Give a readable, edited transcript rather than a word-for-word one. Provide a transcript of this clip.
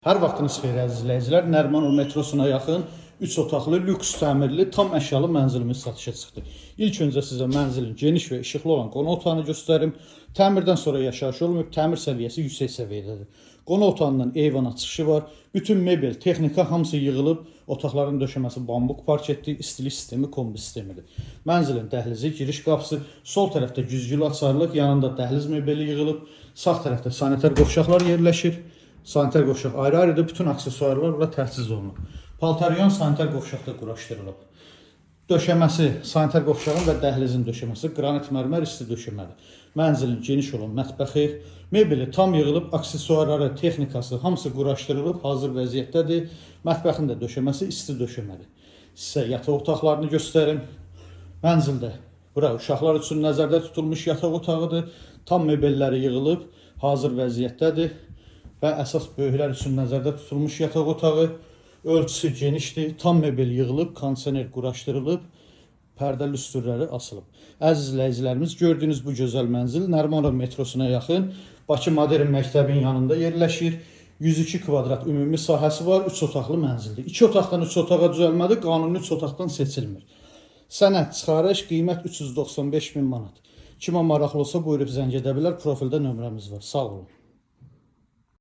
Hər vaxtınız xeyir əziz izləyicilər. Nərimanov metrosuna yaxın 3 otaqlı, lüks təmirli, tam əşyalı mənzilimiz satışa çıxdı. İlk öncə sizə mənzilin geniş və işıqlı olan qonaq otağını göstərim. Təmirdən sonra yaşayış olmayıb, təmir səviyyəsi yüksək səviyyədədir. Qonaq otağından eyvana çıxışı var. Bütün mebel, texnika hamısı yığılıb. Otaqların döşəməsi bambuk parketli, istilik sistemi, kombi sistemidir. Mənzilin dəhlizi, giriş qapısı, sol tərəfdə güzgülü açarlıq, yanında dəhliz mebeli yığılıb. Sağ tərəfdə sanitar qovşaqlar yerləşir. Sanitar qovşaq ayrı-ayrıdır, bütün aksesuarlarla təchiz olunub. Paltaryon sanitar qovşaqda quraşdırılıb. Döşəməsi, sanitar qovşağın və dəhlizin döşəməsi qranit mərmər isti döşəmədir. Mənzilin geniş olan mətbəxi, mebeli tam yığılıb, aksesuarları, texnikası hamısı quraşdırılıb, hazır vəziyyətdədir. Mətbəxin də döşəməsi isti döşəmədir. Sizə yataq otaqlarını göstərim. Mənzildə bura uşaqlar üçün nəzərdə tutulmuş yataq otağıdır. Tam mebelləri yığılıb, hazır vəziyyətdədir. Və əsas böyüklər üçün nəzərdə tutulmuş yataq otağı. Ölçüsü genişdir, tam mebel yığılıb, kondisioner quraşdırılıb, pərdə lüstrləri asılıb. Əziz izləyicilərimiz, gördüyünüz bu gözəl mənzil Nərimanov metrosuna yaxın Bakı Modern Məktəbin yanında yerləşir. 102 kvadrat ümumi sahəsi var, 3 otaqlı mənzildir. 2 otaqdan 3 otağa düzəlmədir, qanuni 3 otaqdan seçilmir. Sənəd çıxarış, qiymət 395 min manat. Kimə maraqlı olsa buyurub zəng edə bilər, profildə nömrəmiz var. Sağ olun.